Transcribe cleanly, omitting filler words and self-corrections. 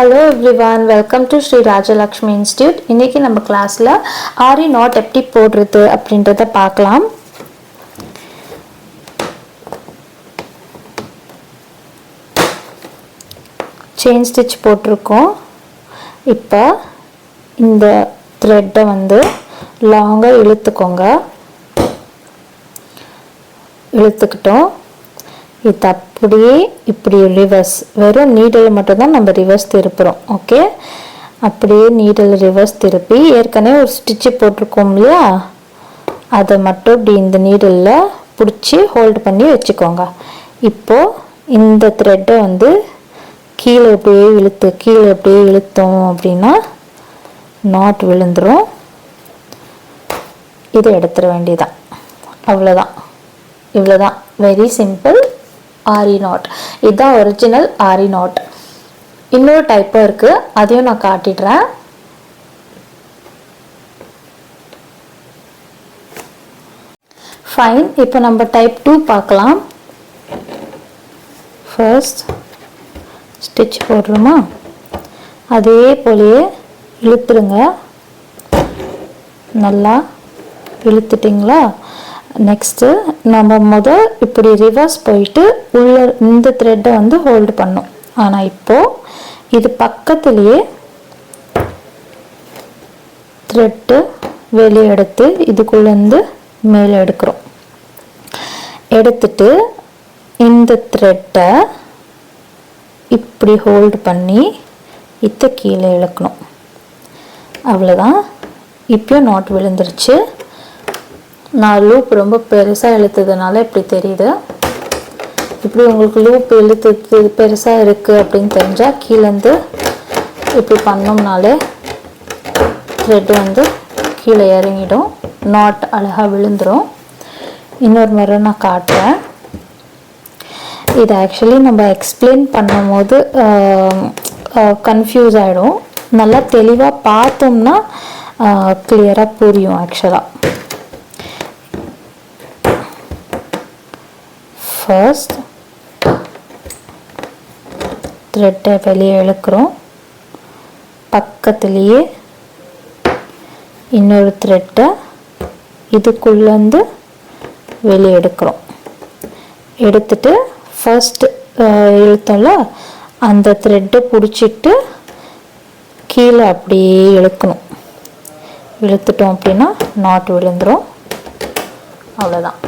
Hello everyone, welcome to Sri Rajalakshmi Institute. இன்னைக்கு நம்ம கிளாஸ்ல ஆரி நாட் எப்படி போடுறது அப்படின்றத பார்க்கலாம். செயின் ஸ்டிச் போட்டிருக்கோம். இப்போ இந்த த்ரெட்டை வந்து லாங்கா இழுத்துக்கிட்டோம். இது அப்படியே இப்படி ரிவர்ஸ், வெறும் நீடில் மட்டும்தான் நம்ம ரிவர்ஸ் திருப்புறோம். ஓகே, அப்படியே நீடில் ரிவர்ஸ் திருப்பி ஏற்கனவே ஒரு ஸ்டிச்சு போட்டிருக்கோம் இல்லையா, அதை மட்டும் இப்படி இந்த நீடில் பிடிச்சி ஹோல்டு பண்ணி வச்சுக்கோங்க. இப்போது இந்த த்ரெட்டை வந்து கீழே அப்படியே இழுத்தோம் அப்படின்னா நாட் விழுந்துடும். இதை எடுத்துட வேண்டியதான், அவ்வளோதான். இவ்வளோதான், வெரி சிம்பிள். ஆரி நாட் இதுதான் ஒரிஜினல் ஆரி நாட். இன்னொரு டைப்பும் இருக்குது, அதையும் நான் காட்டிடுறேன். ஃபைன், இப்போ நம்ம டைப் 2 பார்க்கலாம். ஃபர்ஸ்ட் ஸ்டிச் போடுறோமா, அதே போலயே இழுத்துருங்க. நல்லா இழுத்துட்டிங்களா? நெக்ஸ்ட்டு நம்ம இப்படி ரிவர்ஸ் போயிட்டு உள்ள இந்த த்ரெட்டை வந்து ஹோல்டு பண்ணோம். ஆனால் இப்போது இது பக்கத்துலேயே த்ரெட்டு வெளியே எடுத்து இதுக்குள்ளேருந்து மேலே எடுக்கிறோம். எடுத்துட்டு இந்த த்ரெட்டை இப்படி ஹோல்டு பண்ணி இதை கீழே இழுக்கணும். அவ்வளோதான். இப்போயும் நாட் விழுந்துருச்சு. நான் லூப் ரொம்ப பெருசாக இழுத்ததுனால இப்படி தெரியுது. இப்படி உங்களுக்கு லூப் இழுத்து பெருசாக இருக்குது அப்படின்னு தெரிஞ்சால் கீழேருந்து இப்படி பண்ணோம்னாலே த்ரெட் வந்து கீழே இறங்கிடும், நாட் அழகாக விழுந்துடும். இன்னொரு முறை நான் காட்டுறேன். இது ஆக்சுவலி நம்ம எக்ஸ்பிளைன் பண்ணும் போது கன்ஃபியூஸ் ஆகிடும். நல்லா தெளிவாக பார்த்தோம்னா கிளியராக புரியும். ஆக்சுவலாக ஃபர்ஸ்ட் த்ரெட்டை வெளியே இழுக்கிறோம். பக்கத்துலேயே இன்னொரு த்ரெட்டை இதுக்குள்ளேருந்து வெளியே எடுக்கிறோம். எடுத்துட்டு ஃபர்ஸ்ட் இழுத்தோம்ல, அந்த த்ரெட்டை பிடிச்சிட்டு கீழே அப்படியே இழுக்கணும். இழுத்துட்டோம் அப்படின்னா நாட் விழுந்துடும். அவ்வளோதான்.